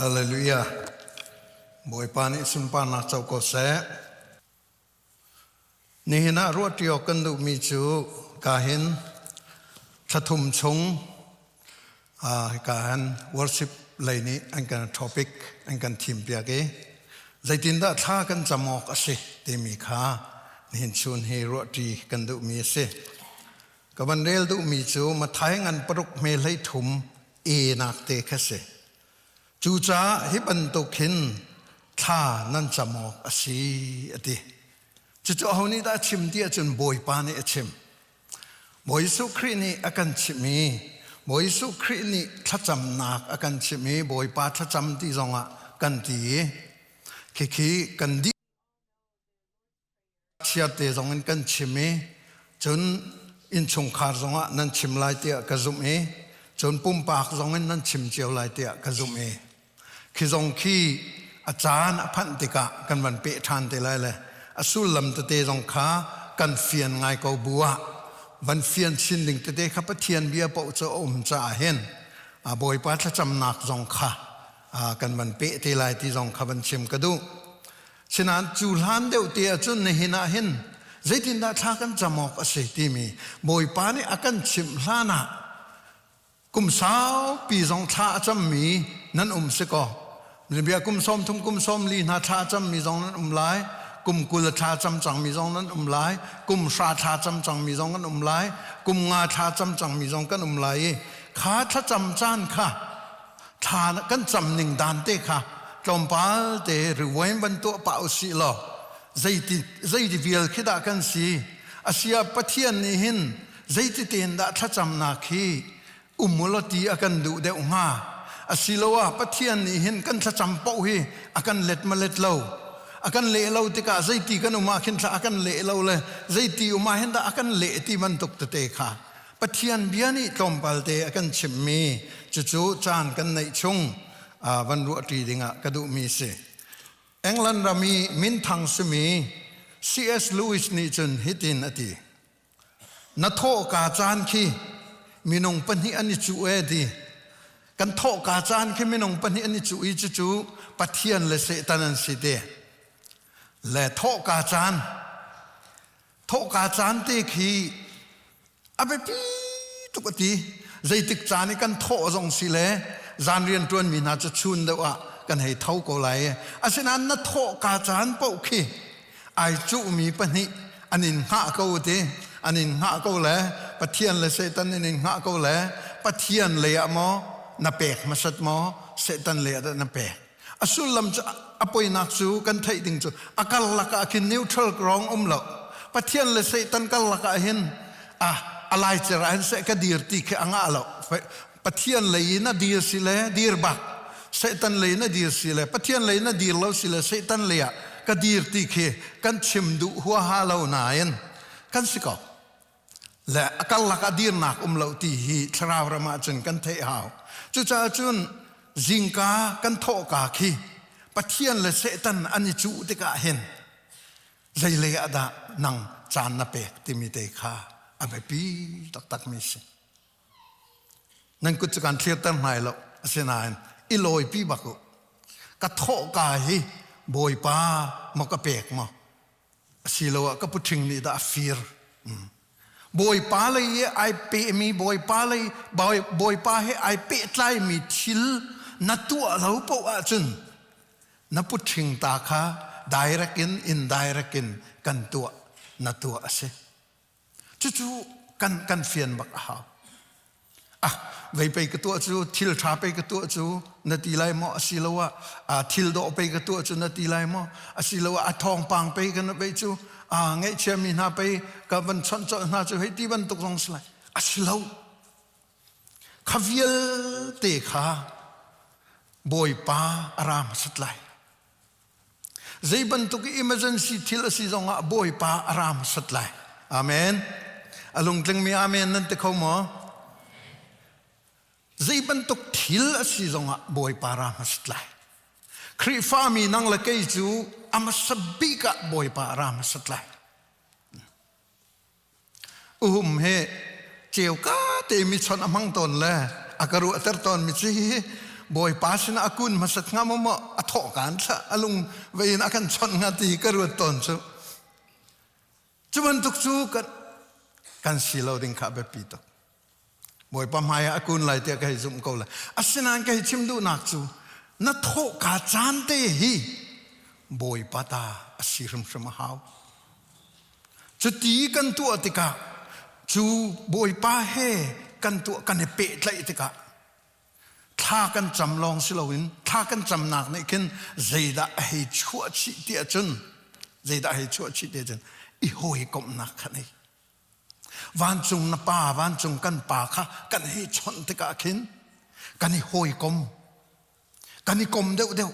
ฮาเลลูยาบอยปานิสุนปานาเจ้าก็เสนี่นะรวดเดียวกันดูมีจูกาเห็นสะทุมชงการ worship เลยนี้อันกัน topic อันกันทีมเปียกใจตินดาท่ากันจะมอกสิเตมีค่าเห็นชุนเฮรวดีกันดูมีสิกับวันเรลดูมีจูมาท้ายงานปรุกเมลัยถุมนักเตะคสิจูจ้าฮิบันตุขินท่านั่นจะมอกสิอดีจู่ๆเอานี่ได้ชิมเดียจนบอยปานี่ชิมบอยสุครีนี่อากันชิมีบอยสุครีนี่ถ้าจำนักอากันชิมีบอยปาถ้าจำที่ตรงกันดีคีกันดีเชียร์เตะตรงกันชิมีจนอินชงขาตรงนั้นชิมลายเตะกระซุมจนปุ่มปากตรงนั้นชิมเจียวลายเตะกระซุมคือตรงที่อาจารย์พันติกะกันวันเปะทานเตะไรเลยอสุลำตะเตรงขากันเฟียนไงก็บัววันเฟียนชินลิงตะเตขับเทียนเบียปจะจะเห็นบอยปัดจำหนักตรงขากันวันเปะเตลายที่ตรงขาวันชิมกระดูฉะนั้นจูลานเดียวเตียจนในหินาเห็นใจตินดาท่ากันจมอกเสตีมีบอยปานี่อากันชิมลานะกุมสาวปีตรงท่าจำมีนั้นสกอเบียกุมส้มทุ่มกุมส้มลีนาท่าจำมีตรงนั้นหลายกุมกุลชาจำจังมีตรงนั้นหลายกุมชาชาจำจังมีตรงนั้นหลายกุมงาชาจำจังมีตรงกันหลายขาถ้าจำจานค่ะทานกันจำหนึ่งดานเตะค่ะจอมปาเตหรือเว้นบรรทุกเป่าสีหล่อใจที่เวียลคิดกันสีอาเซียปะเทียนนี่เห็นใจที่เตียนดาถ้าจำนาคีมุลตีอากันดูเดอุงาอาศิลวะปะเทียนนี่เห็นกันถ้าจำเป่าเฮอากันเล็ดมาเล็ดเล่าอากันเละเล่าติกาใจตีกันอุมาเห็นถ้าอากันเละเล่าเลยใจตีอุมาเห็นถ้าอากันเละตีมันตกเตะค่ะปะเทียนเบียนี่จอมปาเตอากันชิมมีจู่ๆจานกันในชงวันรุ่งตีดิ่งกระดูมีเสเอ็งลันรามีมินทังสมี C.S. Lewis นี่จนฮิตินอดีนัทโธกาจานคีมีนงปัญหาอันนี้จู่ดีกันโธกาจานคีมีนงปัญหาอันนี้จู่ปะเทียนเลเสตันันสิเดและโธกาจานเตคีอาเบปีตุกตีใจติกจานี่กันโธจงสิเลจานเรียนตัวมีน่าจะชุนเดว่ากันให้เท่าก็ไหลอาศัยนั้นนัทโธกาจานปกคีไอจูมีปัญหาอันนี้หาเขาเตอันนี้หาเขาแหละปะเทียนเลยเสตันนี่หาเขาแหละปะเทียนเลยอะมอนับเปกมาสัตมอเสตันเลยอะนับเปกอสุลำจะอภัยนักสู้กันไทยดิ่งจูอาการลักกินนิวทรัลกรองหลอกปะเทียนเลยเสตันกันลักเห็นอะไรจะอะไรเสกดีร์ตีแค่อ่างอ่ะหรอกปะเทียนเลยน่ะดีร์สิเลยดีร์บักเสตันเลยน่ะดีร์สิเลยปะเทียนเลยน่ะดีร์เราสิเลยเสตันเลยอะก็ดีร์ตีแค่กันชิมดูหัวหาเราหนายันกันสิก็และอาการลักดีร์นักเราตีฮีทราวรามาจนกันเทหาวจู่จ้าจนจิงกากันโธกาคีปะเทียนเลยเสตันอันนี้จู่ติกาเห็นใจเลยอะดานังจานนับเปกที่มีเตคาอาไปปีตักมิสนั่นก็จะการเทียบตั้งไหนแล้วเสนานอิโลยปีบักกะโธกาฮีบอยป้ามอกระเปกมาสิโลก็พูดถึงนี่ดาฟีร์บอยป้าเลยไอเปมีบอยป้าเลยบอยป้าให้ไอเปไลมีทิลนัดตัวเราปะจุนนับพูดถึงตาค่ะ direct in indirect in กันตัวนัดตัวเสจู่ๆกันเฟียนบักหาไปกตัวจู่ทิลชาไปกตัวจู่นาทีไรมอสิลวะทิลโดไปกตัวจู่นาทีไรมอสิลวะทองปังไปกันไปจู่ไงเชื่อมีนาไปกับวันชั้นจะน่าจะให้ที่วันตกลงสลายสิลวขวิลเตะขาบอยป้ารามสลายใจบันทุก emergency ทิลสิจงบอยป้ารามสลายอาเมนอลุงจึงมีอาเมนนั่นแต่เขาหมอใจบันทุกทิลสิจงบอยป้ารามสลายคริฟ้ามีนังละเกยจูอามาสบิกะบอยป้ารามสลายเฮเจียวก้าเตมิชนอมังตนเลยอาการุอัตตอนมิจีบ บอยป้าสินะกุนมาสักงามมาอัฐกันซะอลุงเวนักันชนงาตีกระรุดตนซูจุบันตุกซูกันสิเราดิ้งขับแบบปีตกบอยป้ามายอากุนไหลเตียกให้ซุ่มเขาเลยอาศินันก็ให้ชิมดูนักซูนัทโธกาจานเตฮีบอยป้าตาอาศิรมสมหาวจุดที่กันตัวติกาจูบอยป้าเฮกันตัวกันให้เปะใจติกาถ้ากันจำลองสิเราอินถ้ากันจำหนักในขึ้นใจด่าให้ชั่วชิเดียจนใจด่าให้ชั่วชิเดียจนอีโหยกบหนักขนาดวันจงนป้าวันจงกันป่าค่ะกันให้ชนติกาขึ้นกันให้โหยกมกันให้กมเดียวเดียว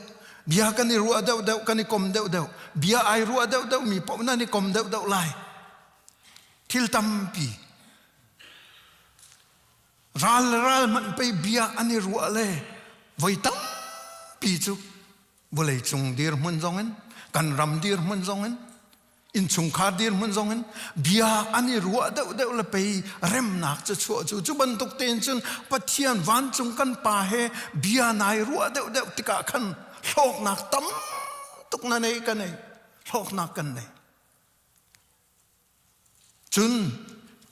เบียกันให้รัวเดียวเดียวกันให้กมเดียวเดียวเบียไอรัวเดียวเดียวมีปมนั่นให้กมเดียวเดียวไล่ทิลตัมปีรัลมันไปเบียอันนี้รัวเลยไว้ตัมปีจุบุเลยจงเดียร์มันจงเงินกันรำเดียร์มันจงเงินอินชงคาเดียร์มันจงเงินเบียอันนี้รัวเดียวเลยไปเริ่มหนักจะชั่วจุบันตุกเตนจนปัจเจียนวันจงกันป่าเฮเบียนายรัวเดียวติกาขันโลกหนักตั้มตุกนั่นเองกันเองโลกหนักกันเองจน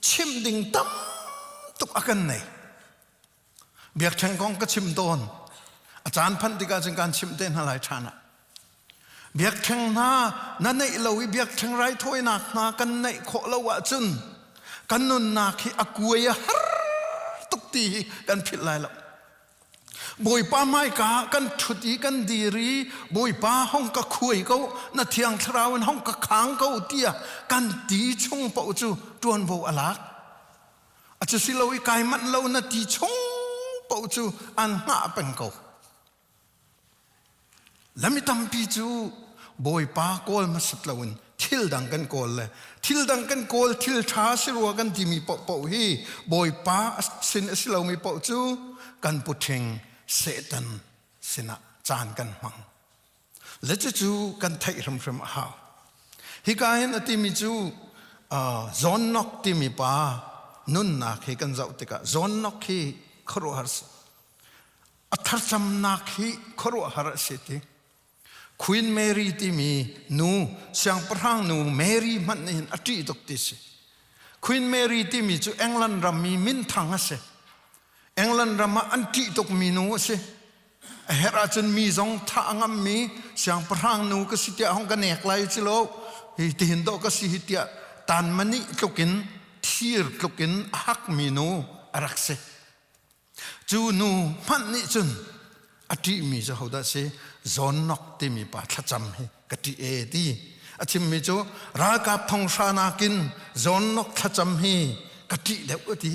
ชิมดิ่งตั้มตุกอากันเองเบียกแข่งกองก็ชิมโดนอาจารย์พันธิกาจึงการชิมเต้นหลายชานะเบียกแข่งหน้านั่นในเราเบียกแข่งไรถ้วยหนักนากันในโคละวะจุนกันนุนนาคีอากวยฮาตุกตีกันผิดไรแล้วบอยป้าไม่กากันชุดอีกันดีรีบอยป้าห้องก็คุยเขานาเทียงทราวันห้องก็ค้างเขาเตี้ยกันตีชงเป่าจูจวนโบอลักอาจจะสิเราอีกายมันเรานาตีชงเป่าจูอันหน้าเป็นเขาแล้วมีทำปีจูบอยป้าโกลมาสัตว์เราอินทิลดังกันโกลเลยทิลดังกันโกลทิลช้าสิรัวกันที่มีเป่าฮีบอยป้าสินสิเรามีเป่าจูกันพุทธิงเสตันสินะจานกันมังและจูกันไทยรำรำหาวฮิกายนที่มีจูจอนนกที่มีป้านุนนักฮิกันเจ้าติกาจอนนกฮิครัวหาร์สอัฐจำนักฮิครัวหาร์สติควีนเมรีที่มีนูเสียงพระหังนูเมรีมันนี่อดีตกติสิควีนเมรีที่มีจูเอ็งลันรามีมินทังเสเอ็งลันรามาอันที่ตกมีนูเสเฮราจนมีจงท่างามมีเสียงพระหังนูก็สิเตียห้องกันเอกไลจิโลที่เห็นดอกก็สิเตียตันมันนี่ตกินทีร์ตกินฮักมีนูรักเสจูนูมันนี่จนอดีมีจะเขาได้เสจอนนกที่มีป่าทัจำให้กติเอดีอาชิมมีจูรากาพงชานากินจอนนกทัจำให้กติเดวดี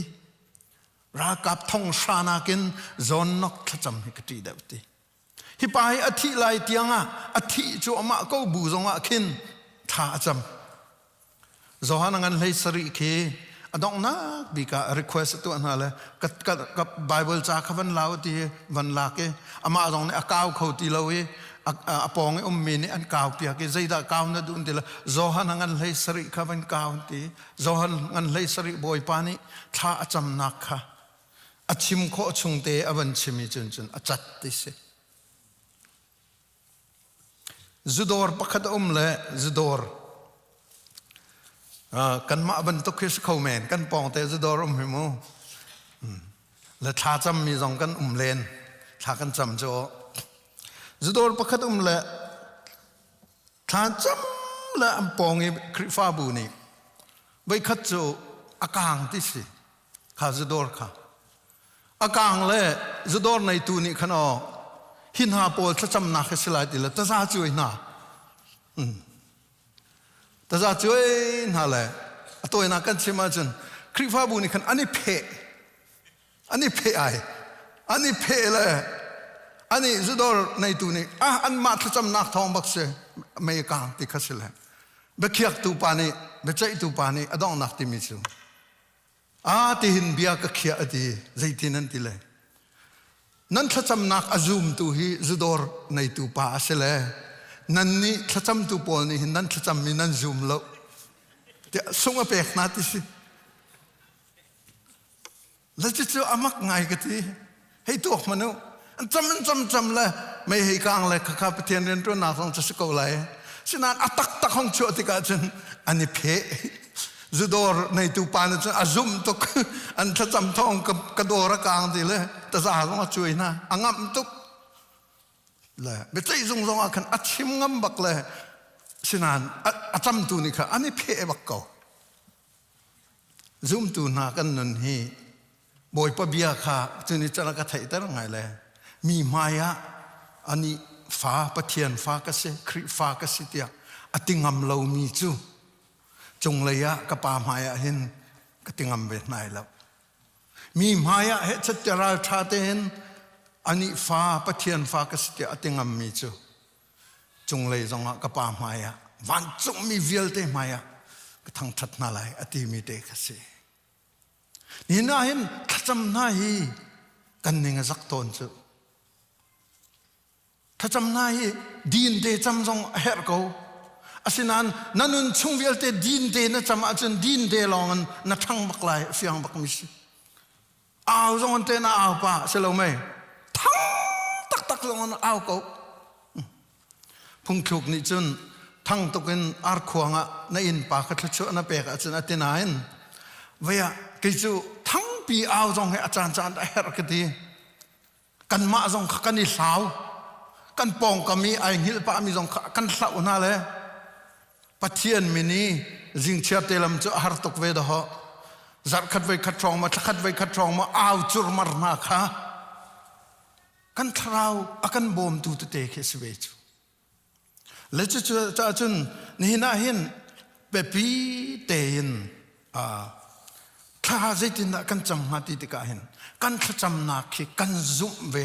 รากาพงชานากินจอนนกทัจำให้กติเดวดีฮิปายอธิไลเตียงอ่ะอธิจูอามาก็บูจงอ่ะคินท่าจำจอหันงันเลยสริเคอดองนักบีกา request ตัวนั้นเลยกับ Bible จากวันลาวที่วันลาเกอามาตรงนี้ก้าวเขาที่เราอาปองมีนี่อันก้าวเปียกใจด่าก้าวนั่นดูนี่ละจอหันงันเลยสริขันก้าวที่จอหันงันเลยสริบอยปานี่ท่าจำนักค่ะอาชิมโคชงเตอวันชิมิจุนอาจัดติสิจุดอร์ปักขัดเลยจุดอร์กันมาบรรทุกขึ้นเขาแมนกันปองเตจุดอร์หิมูและท่าจำมีสองกันเลนท่ากันจำโจจุดอร์ปักขัดเลยท่าจำและอันปองอีคริฟาบูนี่ใบขัดโจอากางที่สิข้าจุดอร์ค่ะอากางเลยจุดอร์ในตัวนี้ขนอหินหาโปลถ้าจำนักสิลายติละแต่ซาช่วยน่ะแต่ซาช่วยน่ะแหละตัวนักกันใช่ไหมจันคริฟาบูนี่ขันอันนี้เพะอันนี้เพะไออันนี้เพะเลยอันนี้จุดอร์ในตัวนี้อันมาถ้าจำนักทองบักเสไม่กางติดขัดสิละเบคียกตูปานี่เบใจตูปานี่อดองนักติมิจูที่หินเบียกเขียดีใจที่นั่นติเลยนั่นถ้าจำนักอาจุมตัวฮีจุดอร์ในตัวป่าเสลนั่นนี่ถ้าจำตัวปอลนี่นั่นถ้าจำมีนั่นจุมแล้วเดี๋ยวส่งมาเปกนาติสิแล้วจะเจออามักไงกันทีให้ตัวมันเนาะ จำเลยไม่ให้กลางเลยข้าพเจ้าเรียนตัวหนาของจะสกอะไรฉะนั้นตักของชั่วที่กันจนอันนี้เพจุดอร์ในตูปานจนอาซุมตุกอันถ้าจำท้องกับกระโดดกลางทีเลยแต่สาต้องช่วยนะอังมตุกเลยไม่ใช่ทรงอาคันอัดชิมงำบักเลยฉะนั้นจำตัวนี่ค่ะอันนี้เพบักเก่าซุมตัวนากันนั่นฮีบอยปะเบียค่ะจุนี่จะรักไทยแต่ละไงเลยมีมายะอันนี้ฟ้าปะเทียนฟ้ากษคริฟ้ากษเตียอติงำเรามีจูจงเลยะกับปามายะเห็นกติงำเวทนายแล้วมีมายะเหตุจราชาเตนอันนี้ฟ้าปะเทียนฟ้ากษเตียอติงำมีจูจงเลยจงกับปามายะวันจงมีเวลเตมายะกทั้งทัดนาไลอติมีเตกษนี่น่าเห็นถ้าจำน่าฮีกันหนึ่งสักตนจูถ้าจำนายดีนเดจำจงเฮร์กูอาศัยนั้นนั่นชงเวลเตดีนเดนะจำอาจารย์ดีนเดลองนัทางบักไลเฟียงบักมิสเอาจงอันเตน่าเอาป่ะเสร็จแล้วไหมทั้งตักจงอันเอากูพุ่งคลุกนี่จนทั้งตุกินอาร์ขวางอ่ะในอินปากขัดชั่วนับเปกอาจารย์อัตนายนเวียกิจูทั้งปีเอาจงให้อาจารย์เฮร์กดีกันมาจงกันนิสาวกันปองก็มีไอหิลปามีจงกันเสาหน้าเลยปะเทียนมินีจิงเชียเตลมจะหาตกเวดหะจัดขัดไว้ขัดทองมาขัดไว้ขัดทองมาเอาจุรมารนาค่ะกันทราวอากันบอมตูตเตเคสเวจูและจะจนนี่น่าเห็นเปปีเตยนข้าใจตินกันจำมาติดกันเห็นกันขจำนักกันซุ่มเว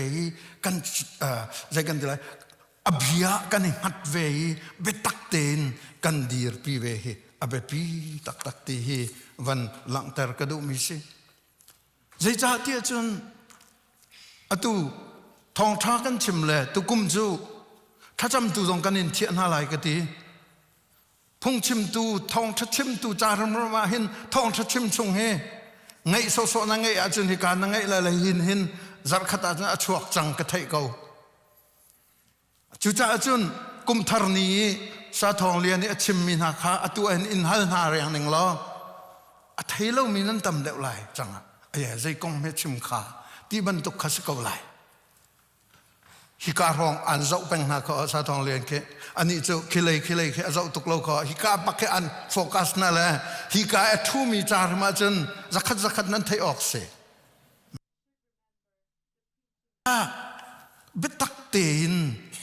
กันใจกันดีเลยอภิยากันหัดเวเบตักเตนกันดีร์ปีเวอเบปีตักตีวันหลังแต่กระดูมิสิใจจ่าเตี้ยจนตูทองท้ากันชิมเลยตุกุมจูถ้าจำตูตรงกันอินเทียนอะไรก็ดีพุ่งชิมตูทองทัดชิมตูจารมมาเห็นทองทัดชิมชงเฮไงโซนั่งไงอาจารย์ที่การนั่งไงอะไรหินจัดขัดอาจารย์ชวกจังกระเทยเกาจุจ้าอาจารย์กุมธรณีสาทองเลียนี่ชิมมีนาคาตัวอินฮัลนาเรียงหนึ่งล้ออัฐิเรามีนั่นตำเดวไหลจังอ่ะไอ้ใจกงเมชิมขาที่บรรทุกขัสเกาไหลฮิการองอันเจ้าเป็นนาคาสาทองเลียนเคอันนี้เจ้าคิเลเคเจ้าตุกโลกฮิกาปักอันโฟกัสนั่นแหละฮิกาทูมีจารมาจนจักนั้นไทยออกเสียเบตักเตน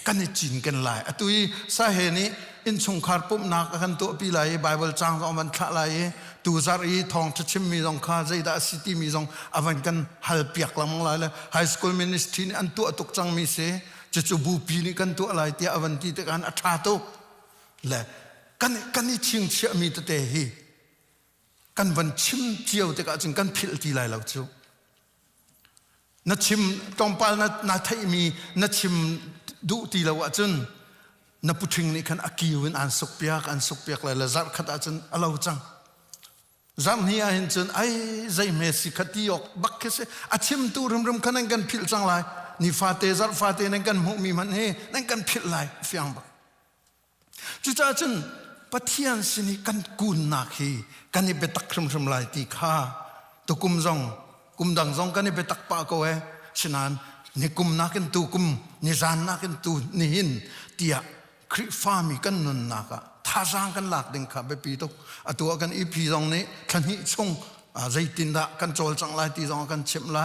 กันจินกันหลายตุยสาเหตุนี้อินสงครามปุ๊บนักกันตัวปีไหลไบเบิลจางของมันขลายตูซารีทองทัชิมมีทองคาใจดาสิติมีทองอวันกันฮัลเปียกลำมองหลายเลยไฮสคูลมินิสทรีนี่อันตัวตุกจังมีเสจะจูบูปีนี่กันตัวอะไรเตียอวันที่ตะการอัฐาตุเลยกันนี่ชิงเชื่อมีตะเตหีกันวันชิมเจียวตะการจึงกันพิลทีไรเราจูนัดชิมตองปานัดไทยมีนัดชิมดูตีเราว่าจนนับพุทธิงนี่กันอากิวินอันสุกเปียกเลยละจัดขัดจนเราจังจังนี่เห็นจนไอ้ใจเมสิขัดที่ออกบักเสอาชิมตูรำกันนั่งกันพิลจังไรนี่ฟาเตนั่งกันมุมีมันเฮนั่งกันพิลไรเฟียงบักจุดจนปะเทียนสินี่กันกุนนักฮีกันนี่เปตักครึมไรตีข้าตุกุมดังจงกันนี่เปตักปากเอาไว้ฉะนั้นนี่กุมนักกันตูกุมนี่จานนักกันตูนี่หินเตียคริฟามีกันนุนนักท่าจางกันหลักดึงขับไปปีตุกตัวกันอีพีตรงนี้ขันหิชงใจตินดากันโจลจังไรตีตรงกันชิมไร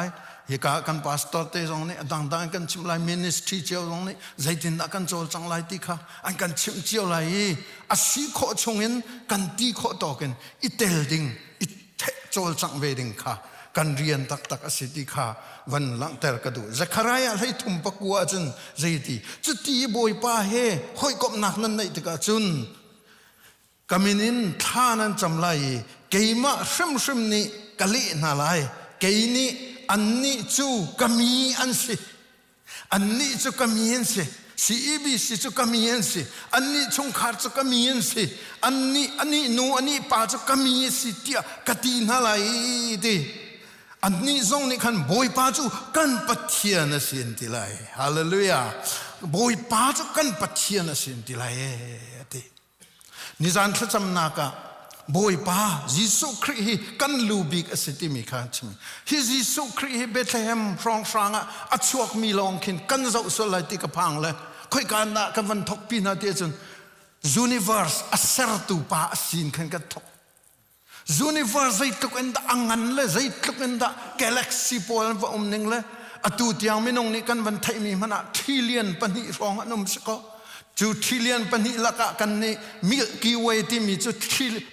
เฮกากันพาสตอร์เตตรงนี้ดังกันชิมไรมินิสทรีเจียวตรงนี้ใจตินดากันโจลจังไรตีข้าอันกันชิมเจียวไรอาศัยข้อชงเห็นกันตีข้อต่อกันอีเตลดิงอีเทโจลจังเวดิงข้ากันเรียนตักสิทธิข้าวันหลังแต่กระดูจะใครอะไรทุ่มปักวัวจนใจตีจุดที่บอยป้าเฮห้อยกบหนักนั้นในตะกจุนกามินินท่านั้นจำไรเกี่ยมาซึมนี่กะลินาไลเกี่ยนี้อันนี้จูกามีอันสิอันนี้จูกามีอันสิสีบีสิจูกามีอันสิอันนี้ชงขาดจูกามีอันสิอันนี้นูอันนี้ป้าจูกามีอันสิเตียกตีนาไลดี อันนี้ทรงนี่ขันบอยป้าจูกันปัจเจียนสินติไลฮาเลลูยาบอยป้าจูกันปัจเจียนสินติไลตินิจานทจำนักบอยป้ายิสุคริสกันลูบิกสิติมิขันชิมฮิยิสุคริสเบธเลเฮมฟรองฟรางอัชวกมีลองขินกันเจ้าสุลัยติกพังเลยค่อยการนักกันวันทกปีนาเดียจนuniverse อัศรตูป้าสินขันกันทกuniverse ใจตุกันดาอังันเลยใจตุกันดา galaxy พอลว่านึงเลยอตูที่ยังไม่นงนี่กันวันไทยมีมันอะtrillionปนิรองอันนั้นสิก็จูtrillionปนิละกะกันนี่ Milky Way ที่มีจู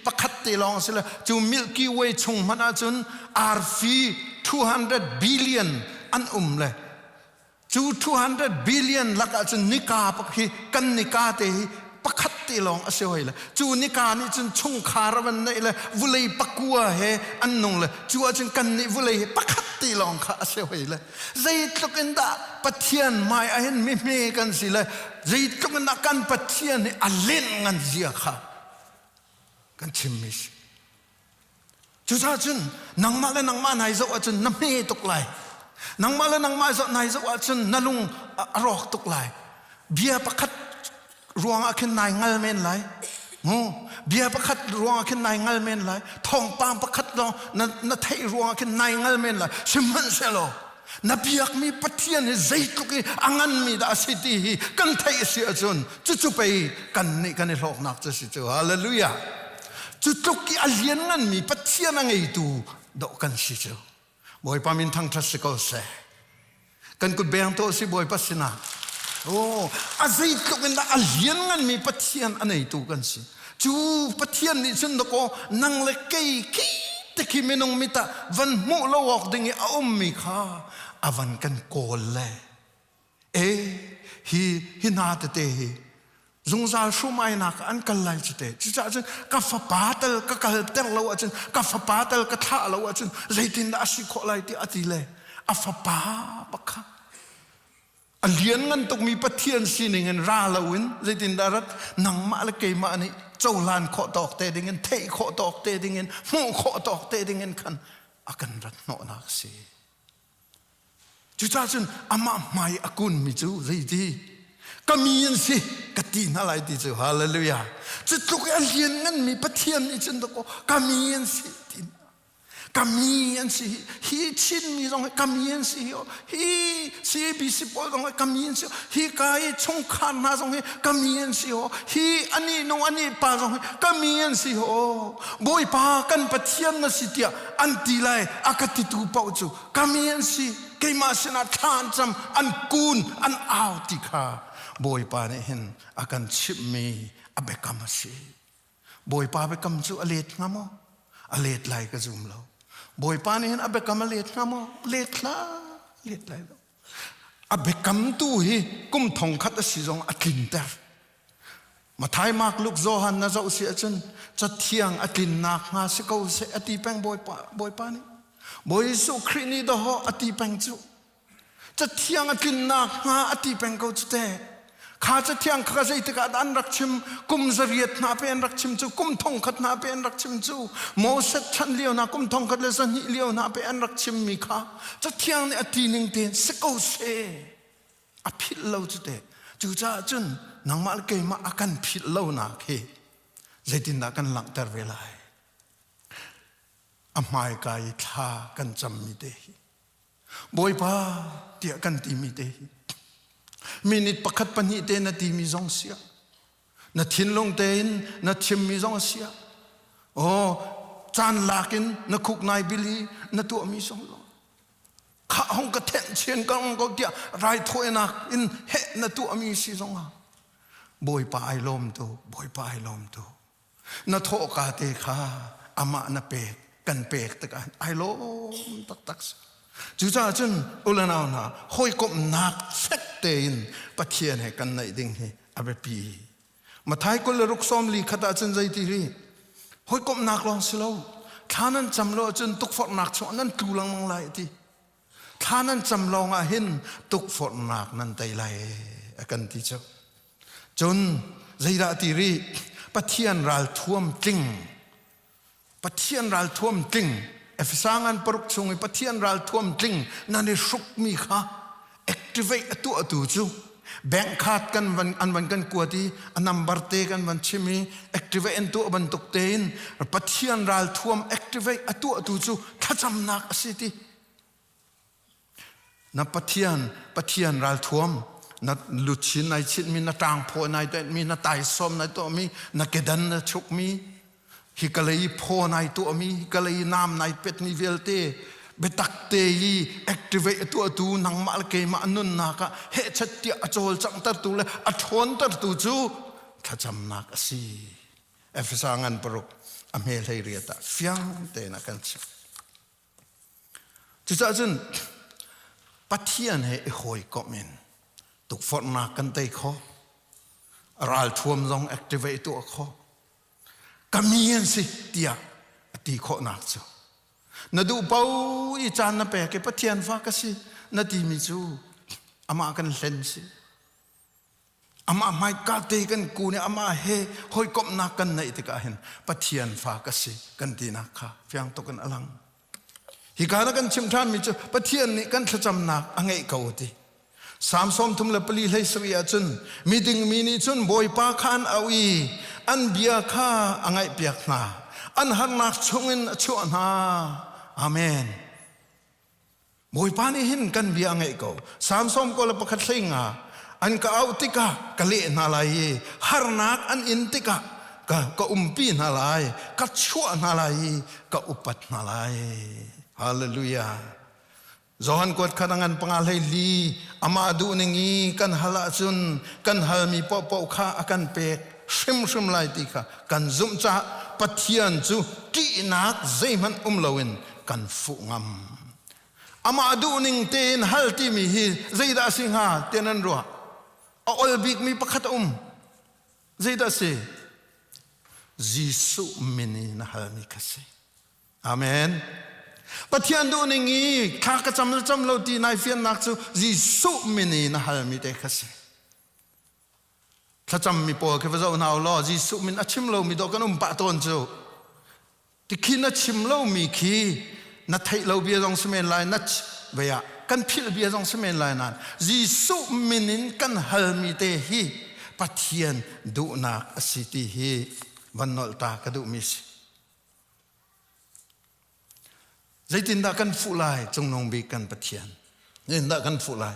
ประคัตติลองสิละจู Milky Way ชงมันอะจน RV 200 billion อันเลยจู200 billion ละกะจนนิกาปะคีกันนิกาเตhiประคัตติลองอาเซวเลยจูนิกานี่จนชงคารวันนี่เลยวุเลยปักวัวเฮอันนงเลยจูจนกันนี่วุเลยประคัตติลองข้าอาเซวเลยใจตุกันดาปะเทียนไม่เห็นไม่กันสิเลยใจตุกันดากันปะเทียนนี่อัลเลนงันเสียข้ากันชิมมิสจูจ้าจนนังมาและนังมาไหนจะว่าจนน้ำเมตุกไหลนังมาและนังมาจะไหนจะว่าจนนั่งลุงรอกตุกไหลเบียประคัตรวงอาคินนายงัลเมนไหลเบียประคัดรวงอาคินนายงัลเมนไหลทองปามประคัดลองนั่นไทยรวงอาคินนายงัลเมนไหลชิมันเซโลนับยักมีปะเทียนใจตุกีอังันมีดาสิตีกันไทยเสียจนจุไปกันนี่กันนี่หลอกนักจะสิจูฮาเลลูยาจุตุกีอัลเลียนงันมีปะเทียนไงตูดอกกันสิจูบอยปามินทั้งทัศน์ก็เสกันกุดเบียงโตสิบอยปัสนาโอ้อาศัยตุกันดาอัลเลียนงันมีปะเทียนอันไหนตูกันสิจูปะเทียนนี่ฉันตะโกนั่งเล็กกี้ตะกี้ไม่นงมิตาวันมุลวอกดึงเอามีข้าอาวันกันโกลเลยฮินาเตเตฮิจงซาชูไม่นักอันกันไล่จุดเตจุดจ้าจนกัฟปาตลกักเตลเราจนกัฟปาตลกัท่าเราจนใจตินดาสิโคไลที่อติเลยอัฟปาบักอันเลี้ยงกันต้องมีปะเทียนสิหนึ่งเงินราลาวินใจตินดารัตนังมาละเกยมานี่เจ้าลานขอตอกเตดิเงินเทขอตอกเตดิเงินมูขอตอกเตดิเงินขันอากันรัตโนนักสิจุดจ้าจนอามาไม่อากุนมิจูใจดีก็มีอันสิกตินอะไรที่จูฮาเลลูยาจุดทุกอันเลี้ยงกันมีปะเทียนนี่จนตะโกก็มีอันสิกามีอันสิฮีชินมีตรงกามีอันสิฮีซีบีสิบอลตรงกามีอันสิฮีกายชงขานมาตรงกามีอันสิฮีอันนี้น้องอันนี้ป้าตรงกามีอันสิบอยป้ากันปะเทียนนะสิเดียอันตีไลอากาศตูป่าจูกามีอันสิเกี่ยมาสนาทานจำอันกูนอันอ้าวติค่ะบอยป้าเนี่ยเห็นอาการชิบมีอเบกามาสิบอยป้าเบกามจูอเลดงามอเลดไลก็จุ่มเราบอยปานี่เห็นอเบกามเลดงามเลดละเลดไรแล้วอเบกามตู้ฮีกุมทองคัดสิจงอัตินเตอร์มาไทยมากลูกโจฮันนะเจ้าเสียจนจะเที่ยงอัตินนักงาสิเขาเสียอติแปงบอยปานี่บอยสุครีนี่ดออติแปงจูจะเที่ยงอัตินนักงาอติแปงเขาจุดเตะข้าจะเที่ยงข้าจะอิตกาดันรักชิมกุมจริยตนาเป็นรักชิมจูกุมทองขัดนาเป็นรักชิมจูโมเสสฉันเลี้ยวนากุมทองขัดเลสันหิเลี้ยวนาเป็นรักชิมมีข้าจะเที่ยงเนี่ยตีนึงเตียนสกอเซอภิลเราจุดเตจูจ้าจุนนังมาลเกยมาอากันพิลเรานาเคใจตินดากันหลังแต่เวลาอามายกายท่ากันจำมีเดหิบอยป้าเตียกันตีมีเดหิมินิประคัดปัญญเตนตีมีจงเสียนทินลงเตนนชิมมีจงเสียโอ้จานลากินนคุกนายบิลีนตัวมีจงลงข้าห้องกระเทนเชียนกังก็เดียไรถ้วยนักอินเฮนตัวมีสิจงอ่ะบอยป้าไอลมตับอยป้าไอลมตัวนโทกาเตข้าอามาณเปกกันเปกตะกันไอลมตักจูจ้าจนอุลนาวนาหอยกบนักเซ็กเตนปะเทียนให้กันในดิ่งให้อาเบปีมาท้ายก็เลยรุกซ้อมลีขดาจนใจตีรีหอยกบนักลองสิเราท่านั้นจำเราจนตุกฝนนักชนนั้นตูลังมังไหลทีท่านั้นจำลองอาเห็นตุกฝนนักนั้นไตไหลกันที่เจ้าจนใจระตีรีปะเทียนรัลท่วมจริงปะเทียนรัลท่วมจริง Efesangan paruk sungi patian ral tuam tling nani suk mi kha activate atu chu bank card kan van kan kuati number te kan van chimi activate entu ban tuk tein patian ral tuam activate atu chu khacham nak asiti na patian ral tuam na luchin nai chit mi na tang pho nai te mi na tai som nai to mi na kedan na chuk mi hi kalai pho nai to mi kalai nam nai pet mi velte betak te yi activate tu nang mal ke ma nun na ka he chatia achol chang tar tu le athon tar tu chu khacham nak asi efesangan paruk amel hei riata fiang te na kan chu cha chun pathian he hoi komen tuk for na kan te kho ral thuam zong activate tu kho kamien si tia ti kho nak chu na du pau I chan na pe ke pathian fa ka si na ti mi chu ama kan len si ama mai ka te kan ku ne ama he hoi kom na kan nei te ka hen pathian fa ka si kan ti na kha fyang to kan alang hi ka na kan chim than mi chu pathian ni kan thacham na angai ka oti samsom thum la pali lei sria chun meeting mini chun boy pa khan awi an bia kha angai piak na an har nak chungin chu na amen boy pa ni hin kan bia ngai ko samsom ko la pakhat thinga an ka autika kale na lai har nak an intika ka umpi na lai ka chu na lai ka upat na lai hallelujah Zohan kuat kadangan pangalay li ama adu ningi kan hala chun kan halmi po kha akan pe shim lai ti kha kan zum cha pathian chu ti nak zeiman lawin kan fu ngam ama adu ning ten hal ti mi hi zeida singha tenan ro ol big mi pakhat zeida se jisu mini na halmi khase amen pathian du ningi kha ka cham lo ti nai fian nak chu jisu mini na hal mi te khase thacham mi po ke vazo na lo jisu min achim lo mi do kan pa ton chu ti khin achim lo mi khi na thai lo bia jong semen lai na veya kan phil bia jong semen lai nan jisu minin kan hal mi te hi pathian du nak asiti hi vanol ta ka du mi Zaitin da kan fulai chung nong bi kan pathian nin da kan fulai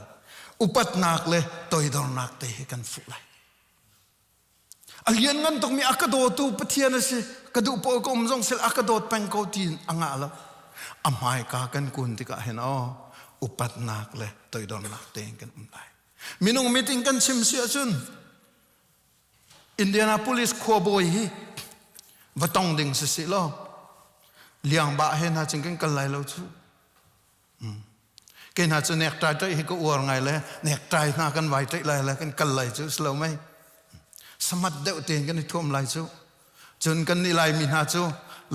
upat nak le toidor nak te kan fulai alian ngan tok mi akado tu pathian ase kadu po ko umjong sel akadot pang ko tin anga la amai ka kan kun ti ka hen upat nak le toidor nak te kan umlai minung meeting kan sim sia chun Indianapolis khoboi hi watong ding se lo liang ba hen ha ching kan lai lo chu ken ha chu nek trai tai hi ko ur ngai le nek trai na kan vai tai lai kan lai chu slow mai samat deu ten kan thum lai chu chun kan ni lai min ha chu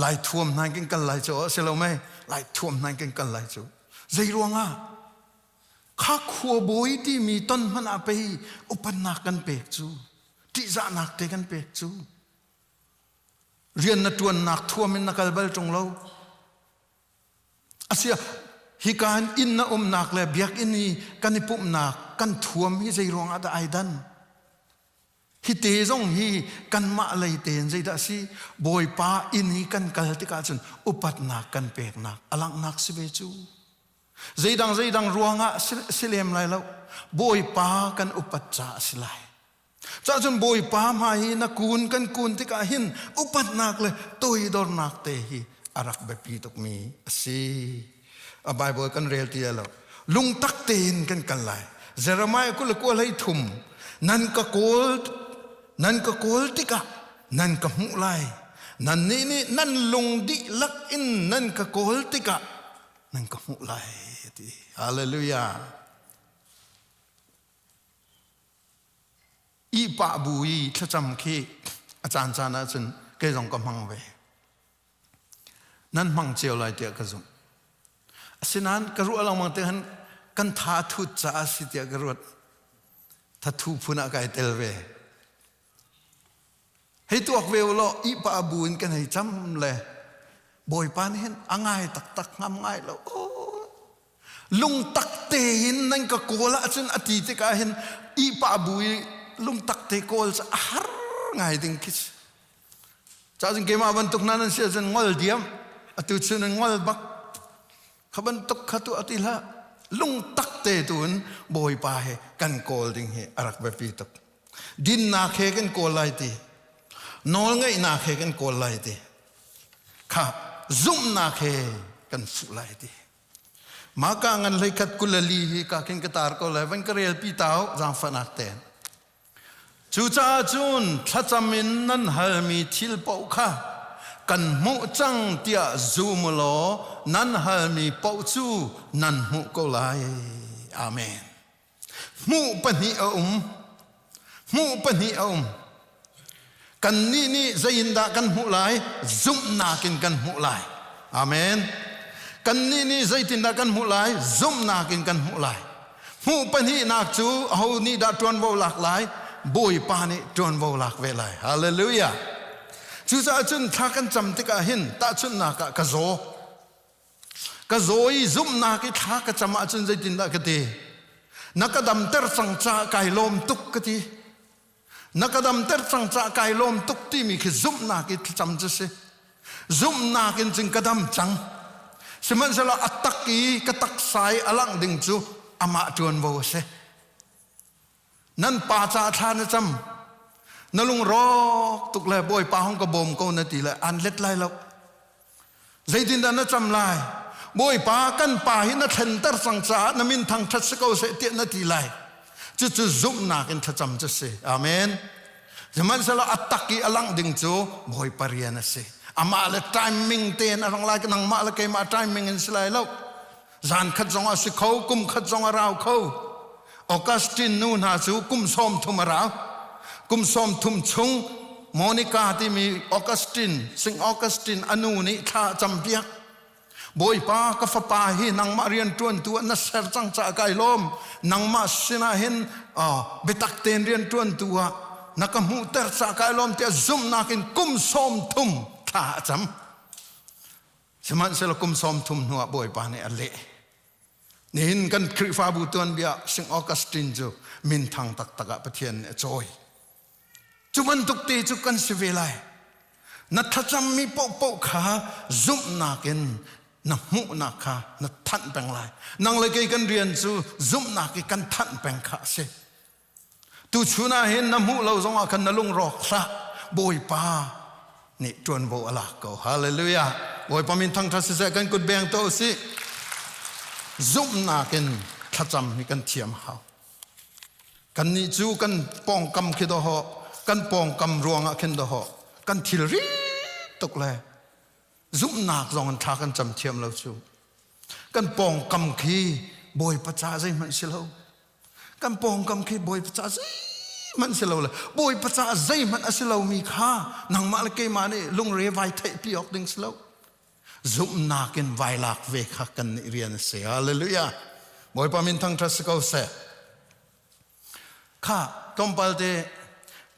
lai thum nan kan lai chu slow mai lai thum nan kan lai chu zai ruanga kha khuo boi ti mi ton man a pe upan na kan pek chu ti za nak te kan pek chu rian na tuan nak thuam in nakal bal tong lo asia hi kan in na nak le biak ini kan ipum nak kan thuam hi zai rong ada aidan hi te zong hi kan ma lei ten zai da si boy pa ini kan kal ti ka chun upat nak kan pek nak alang nak sibe chu zai dang ruanga silem lai lo boy pa kan upat cha silai cha chun boy pa ma hi na kun ti ka hin upat nak le toi dor nak te hi arak be pi tok mi asi a bible kan rel ti lo lung tak ten kan lai Jeremiah ko le ko lai thum nan ka kol ti ka nan ka mu lai nan ni nan lung di lak in nan ka kol ti ka nan ka mu lai ti hallelujah I pa bui thacham khi achan chana chun ke jong ka mang ve nan mang cheu lai tia ka zum asinan ka ru alang mang te han kan tha thu cha si tia ka rut tha thu phuna kai tel ve hei tuak ve lo I pa buin kan hei cham le บ่อยปานเห็นอ่างไงตักงามไงแล้วโอ้ลุงตักเตหินนั่นก็โกละจนอดีตก็เห็นอีป้าบุยลุงตักเตโกลจะหาไงดึงคิดจ้าจึงเกี่ยมาบรรทุกนั้นเสียจนงอลเดียมอตุชนงอลบักขบันตุกขตุอติละลุงตักเตตุนบ่อยปาเหกันโกลดึงเหอรักแบบปีตุกดินนาเคกันโกลไลตีนอลไงนาเคกันโกลไลตีข้าซุ่มนาเคกันสุไลตีมาการันเลยกัดกุลลีฮีกักินกตาร์ก็เลยวันกเรียลปีเต้าจางฟันักเตนจูจ้าจูนทัศมินนั้นฮัลมีทิลปอกข้ากันมุจังเตียซูมโลนั้นฮัลมีปอจูนั้นมุก็ไลอาเมนมุปนิมุปนิกันนี่จะยินดากันมุไลซุ่มนากินกันมุไลอาเมนกันนี่ใจตินดากันมุไลซุ่มนากินกันมุไลมุปนินักจูเอานี่ดาตรวนวหลากหลายบุยปานิตรวนวหลากเวลัยฮาเลลูยาจูจะจุนทักกันจำติกาหินตาจุนนักกะโซอีซุ่มนากิทักกันจำอาจุนใจตินดากตีนักดำเตอร์สังจาไก่ลมตุกกตีนักดำเตอร์สังจาไก่ลมตุกตีมีคือซุ่มนากิจำจะเสซุ่มนากินจึงกระดำจังสมัยเสลาอัตตกีกตักสายอลังดึงจูอามาจวนโวเสนั่นป่าจาทานจำนลุงรอกตุกเลยบ่อยป่าห้องกระบมก็นาทีเลยอันเล็ดไล่แล้วใจดินดานจำลายบ่อยป่ากันป่าหินเทนเตอร์สังจานมินทางทัศก็เสเตียนาทีไล่จะซุ่มนากันทัจำจะเสอาเมนสมัยเสลาอัตตกีอลังดึงจูบ่อยปริยานะเสอามาเลไทมิ่งเตียนอะไรอะไรกันนังมาเลกมาไทมิ่งอินสไลแล้วจานขัดจงอาศิเขากุมขัดจงอาราวเขาออกัสตินนูนหาจูกุมสอมทุมาราวกุมสอมทุมชงโมนิกาที่มีออกัสตินสิงออกัสตินอนูนิท่าจำเปียกบ่อยป้ากฟ้าป่าหินังมาเรียนจวนตัวนัสเซอร์จังจากไกลมนังมาสินาเห็นเบตักเตนเรียนจวนตัวนักมุเตอร์จากไกลมเตะซุ่มนักินกุมสอมทุมท่าจำสมัยเสลกุมสอมทุมหัวบ่อยป้าเนี่ยเละนี่เห็นกันคริฟาบูตันเบียสิงออกัสตินจูมินทางตักตะกะปะเทียนจอยจุมันตุกตีจุกันสิเวลัยนัทจำมีปกปกขาซุ่มนักินนักมุนักขานักทันแปลงลายนังเลยกันเรียนจูซุ่มนักกันทันแปลงขาเสตูชูนาเห็นน้ำมุเราสงอากันนลุงรอกซะบ่อยป้านี่จวนโบอลาโกฮาเลลูยาบ่อยป้ามินทางทัศเสกันกุดเบียงโตสิซุ่มนากันทัจำมีกันเทียมเขากันนี่จูกันปองกำคิดหอกันปองกำรวงขึ้นดหอกันทิลรีตกเลยซุ่มนักลองกันทักกันจำเทียมเราจูกันปองกำขีบ่อยประจาใจมันเสียแล้วกันปองกำขีบ่อยประจาใจมันเสียแล้วเลยบ่อยประจาใจมันเสียแล้วมีค่านังมาเลกมาเนี่ยลุงเรย์ไวเทปีออกดึงเสียแล้วซุ่มนากินไวลักเวกกันเรียนเสียฮาเลลูยาบ่อยปามินทั้งทัศก็เสียข้าต้องไปเด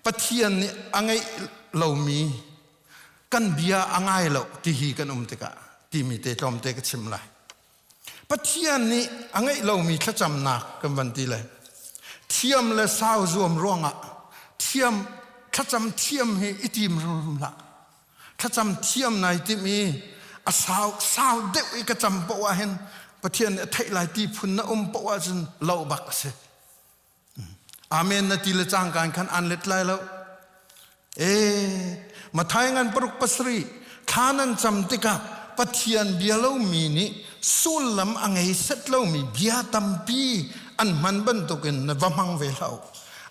ปะเทียนนี่อังไงเรามีกันเบียอังไงเราที่ฮีกันติกะที่มีเตจอมเตกชิมไลปะเทียนนี่อังไงเรามีขจำนักกันวันที่เลยเทียมและสาวรวมร่วงอ่ะเทียมขจำเทียมให้อิติมรุมละขจำเทียมในที่มีสาวเด็กอีกจำปว่าเห็นประเทศไทยหลายที่พุ่นนะปว่าจนเล่าบักเสอาเมนนาทีละจางการขันอันเล็ดไล่แล้วมาทายงานปรุกปัสรีทานันจำติกะประเทศเบียเล่ามีนี่สู้ลำอังไงเสร็จเล่ามีเบียตัมปีอันมันบรรทุกินนวมังเวลา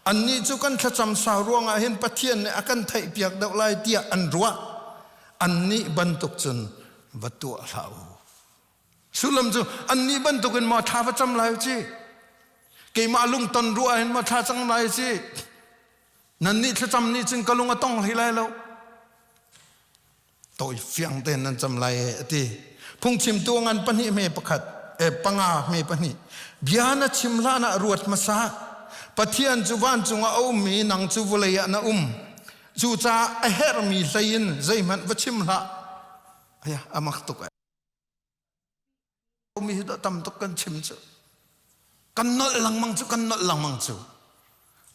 อันนี้จุกันขจำสาวรวงเห็นประเทศเนี่ยอากันไทยเปียกดอกลายเตียอันรัวอันนี้บรรทุกจนวัตถุเราสุลมจูอันนี้บรรทุกินมาท่าประจำไรจีเกี่ยมาลุงตนรัวเห็นมาท่าจังไรจีนั่นนี่ถ้าจำนี่จึงกลุงต้องให้ไรแล้วตัวเฟียงเต้นนั่นจำไรที่พุ่งชิมตัวงานปนิเมประคัดปังอาเมปนิเบียนชิมลานะรวดมาซาปะเทียนจุวันจุงเอามีนังจุวเลยนะจูจ้าเฮรมีใจยินใจมันวัชิมละ ya amak tuk mi hido tam tuk kan chim chu kan not lang mang chu kan not lang mang chu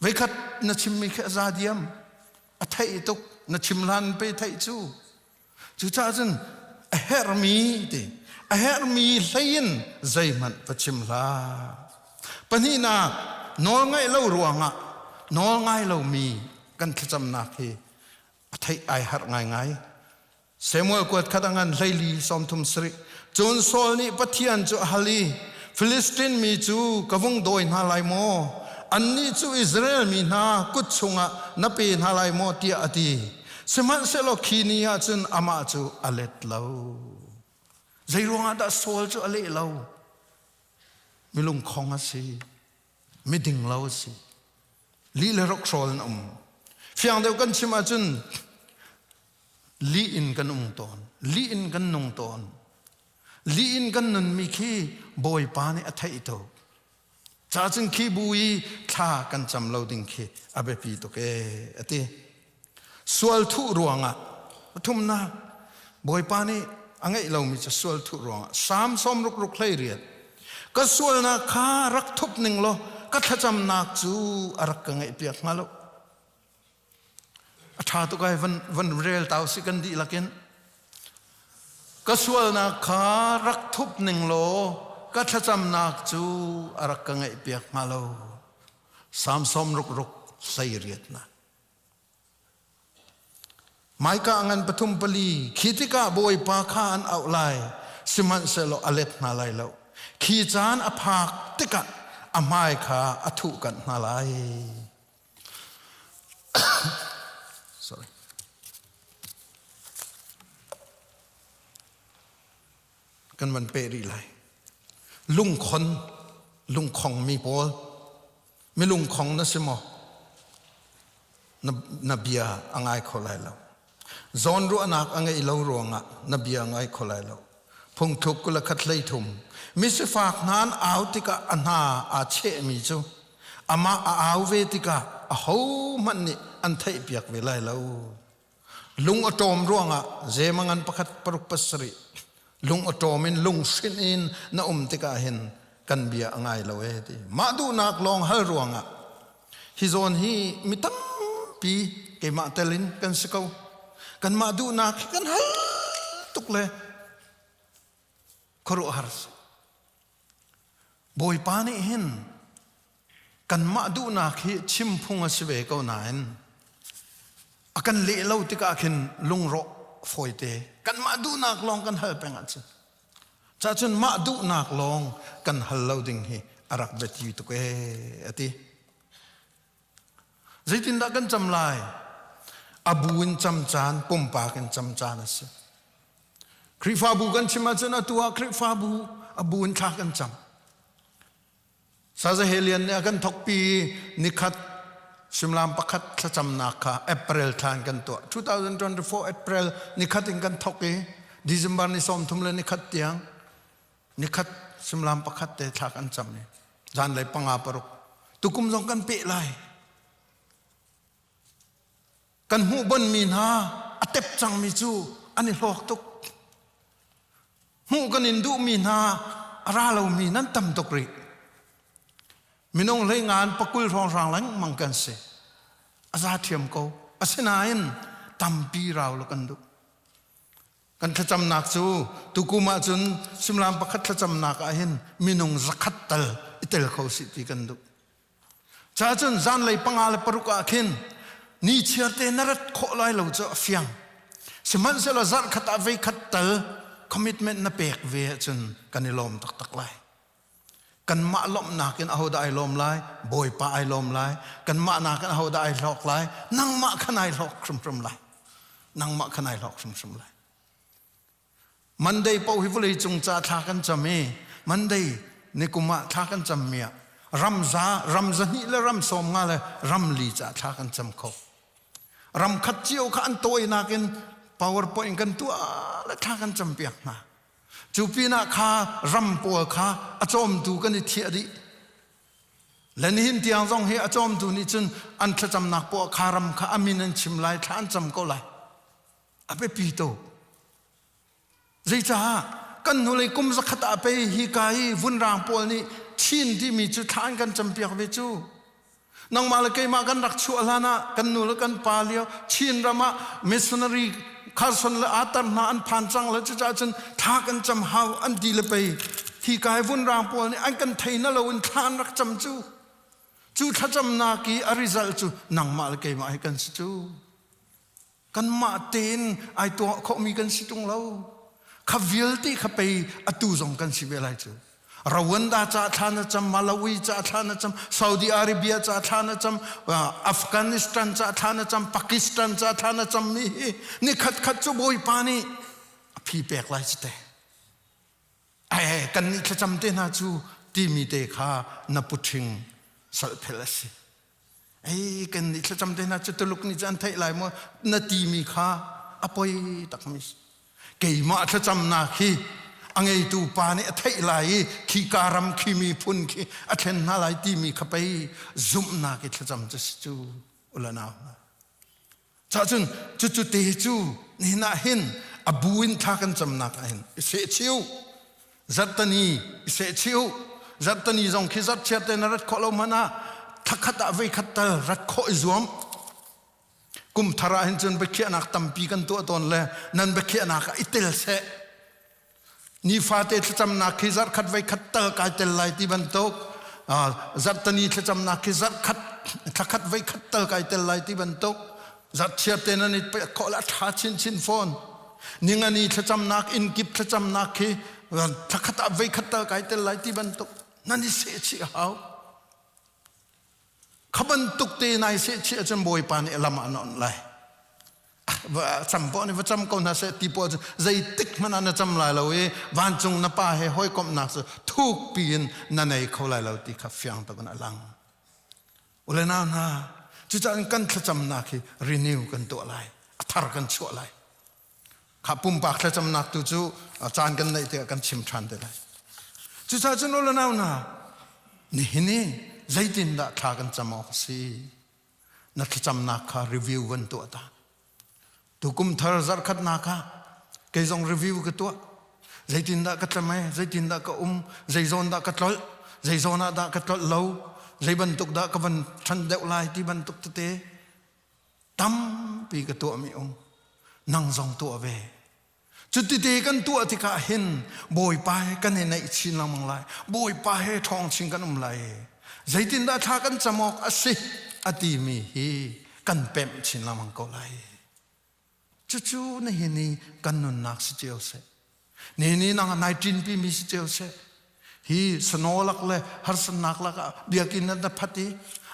ve khat na chim mi kha za diam a thai tuk na chim lan pe thai chu cha chen a her mi ti a her mi lein zai man pa chim la pani na nol ngai lo ruanga nol ngai lo mi kan thacham na khi a thai ai har ngai Samuel kuat kadangan leili som thum sri John Saul ni pathian chu hali Philistine mi chu kavung doi na lai mo anni chu Israel mi na kutchunga na pe na lai mo ti ati seman selo khinia chun ama chu alet lo zaironga da Saul chu ale lo milung khong asi miding lo si li le rok sol nam fiang deu kan chima chun li in kan ton li in kan nung ton li in kan nun mi khi boy pa ni athai to cha chung khi bui tha kan cham lo ding khi abe pi to ke ati sual thu ruanga thum na boy pa ni angai lo mi cha sual thu ruanga sam som ruk ruk hlei riat ka sual na kha rak thup ning lo ka thacham nak chu arak ka ngai piak ngalo atha to kai van rel tau si kan di lakin kasual na kha rak thup ning lo ka thacham nak chu arak ka ngai piak malo sam som ruk ruk sai riat na mai ka angan pathum pali khitika boy pa kha an outlai siman selo alet na lai lo khi chan aphak tika amai kha athu kan na lai sorry kan man pe ri lai lung khong mi pol mi lung khong na simo na bia angai kholai lo zon ru anak angai lo ronga na bia angai kholai lo phung thuk kula khat lei thum mi se fak nan autika anha a che mi chu ama a auve tika a ho man ni an thai piak ve lai lo lung atom ruanga zemangan pakhat paruk pasri lung atomin lung shin in na tika hin kan bia angai lo e ti ma du nak long hal ruanga hi zon hi mitang pi ke ma telin kan sikau kan ma du nak kan hal tukle koru hars boy pani hin kan ma du nak hi chimphunga sibe ko nain akan le lo tika khin lung ro foite kan ma du nak long kan hal pengat cha chun ma du nak long kan hal lo ding hi arak beti to ke ati zaitin da kan cham lai abuin cham chan pompa kan cham chan as krifa bu kan chima chana tua krifa bu abuin tha kan cham sa za helian ne kan thokpi nikhat simlam pakhat cham nakha April than kan to 2024 April nikhat in kan thoki December ni som thumle nikhat tiang nikhat simlam pakhat te tha kan cham ni jan lai panga paruk tukum jong kan pe lai kan hu bon min ha atep chang mi chu ani hlok tuk hu kan indu min ha ara lo mi nan tam tok ri minong lei ngan pakul rong rang lang mang kan se aza thiam ko asinain tampi raw lo kan du kan thacham nak chu tukuma chun simlam pakhat thacham nak a hin minong zakhat tal itel kho si ti kan du cha chun zan lei pangal paruka khin ni chiarte narat kho lai lo cho fiang siman se la zan khat ave khat tal commitment na pek ve chun kanilom tak tak lai kan ma lom nakin ahoda ai lom lai boy pa ai lom lai kan ma nakin ahoda ai lok lai nang ma khanai lok khrum lai nang ma khanai lok khrum lai Monday pau hi vulei chung cha tha kan chame Monday nikuma tha kan chammia ramza ni le ram som nga le ram li cha tha kan cham kho ram khat chiu kha an toi nakin PowerPoint kan tu la tha kan cham piak na chupina kha ram pol kha achom tu kan thi adi len hin tiang jong he achom tu ni chun an thla cham nak po kha ram kha amin an chim lai than cham ko lai ape pi to ใจจ้ากันหนูเลยกุมสักขตาไปฮิกายวุนรางปอลนี่ชินที่มีจุดทานกันจำเปียกเวจูนางมาลเกยมากันรักชัวลานะกันหนูละกันปาเลียวชินรามามิสนารีคาร์สันละอาตารนาอันผ่านจังละจะจ้าจนทากันจำหาวอันดีละไปฮิกายวุนรางปอลนี่อันกันไทยนั่นละวันทานรักจำจูจูทัจำนากีอริซัลจูนางมาลเกยมาให้กันสิจูกันมาเต็นไอตัวเขามีกันสิตรงเราข้าวิลที่ข้าไปอตูส่งกันสิเวลาจูรวันดาจ้าทานจำมาลาวีจ้าทานจำซาอุดิอาระเบียจ้าทานจำอัฟกานิสถานจ้าทานจำปากีสถานจ้าทานจำนี่ขัดจูบอยปานี่พี่เปกไล่จิตเอกันนี่ขัดจำเตน่าจูที่มีเตข้านับพุทิงสัลเพลสิกันนี่ขัดจำเตน่าจูตลุกนี่จันทายไล่มั่วนาทีมีข้าอภัยตักมิสเกี่ยมาขัดจำนาคีอังไงตูปานี่ไทยไหลขีการำขีมีพุนขีอัเทนนาไหลที่มีขับไปซุ่มนากิจจำจะจูอุลนาวจ้าจุนจุเตจูนี่น่าเห็นอบูอินทากันจำนักเห็นเสียชิวจัตตานีเสียชิวจัตตานีจงคิดจัตเชียเตนรัดขอลมานะทักขัดอเวขัดตลรัดขออิจวมกุมทาราเห็นจนไปเขียนักตั้มปีกันตัวตนเลยนั่นไปเขียนักอิตลเสนี่ฟาเตทจำนักขิจัดขัดไว้ขัดเตอร์กายเตลไลที่บรรทุกจัดตนีทจำนักขิจัดขัดไว้ขัดเตอร์กายเตลไลที่บรรทุกจัดเชียเตนันนี่ไปขอละท้าชินฟอนนี่งันนี่ทจำนักอินกิบทจำนักขิขัดไว้ขัดเตอร์กายเตลไลที่บรรทุกนั่นนี่เสียชีหาวขบันทุกเตนายเสียชีจนบอยปานี่ละมันอนไลว่าจำปอนี่ว่าจำก็น่าเสียตีปอใจติกมันน่าจำลายเราวันจงนับป้าให้ห้อยกบนักสุทุกปีนนั่นเองเขาลายเราตีขับฟังตะกันอลังอุเลน่านะจุดจันกันจำนักรีนิวกันตัวอะไรทาร์กันชั่วอะไรขับปุ่มปากจำนักตัวจูจานกันในเตียกันชิมทันเดลัยจุดจันอุเลน่านะนี่ใจดินด่าทากันจำออกสินักจำนักค่ะรีวิวกันตัวตาตุกุมทาร์จัดขัดนาคาเกยจงรีวิวกันตัวใจดินด่ากัดทำไมใจดินด่าก็ใจโซนด่ากัดลอยใจโซนด่ากัดลอยเล่าใจบรรทุกด่าก็บรรทันเดวไลที่บรรทุกเตะตั้มปีกันตัวมีนั่งจงตัวเวจุดที่เตะกันตัวที่ข้าเห็นบอยไปกันในชินลังมังไลบอยไปทองชิงกันไลใจดินด่าทากันจมอกอสิอดีมีฮีกันเป็มชินลังมังก็ไลจู่ๆนี่นี่กันนุนนักสิเจียวเสนี่นาง19ปีมีสิเจียวเสฮีสโนลักเลยฮัสนักลักเบียกินนั่นพัดดี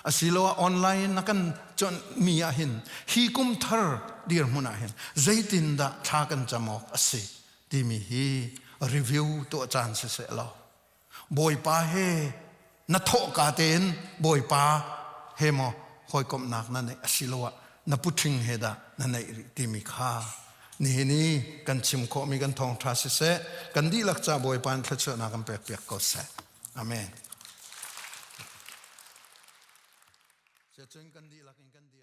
อาศิลวะออนไลน์นักกันจนมีอาหินฮีกุมทาร์เดียร์มุนอาหินใจตินดาทากันจมอกอสิที่มีฮีรีวิวตัวจานเสร็จแล้วบอยป้าเฮนัทโตกาเตนบอยป้าเฮโมคอยกบนักนั่นเองอาศิลวะนับพุทิงเฮดานั่นเองที่มีค่านี่กันชิมโคมีกันทองทราสิเสกันดีลักจ่าบอยปานทะเชนากันเปียกก็เสอาเมนจะจนกันดีลักกันดี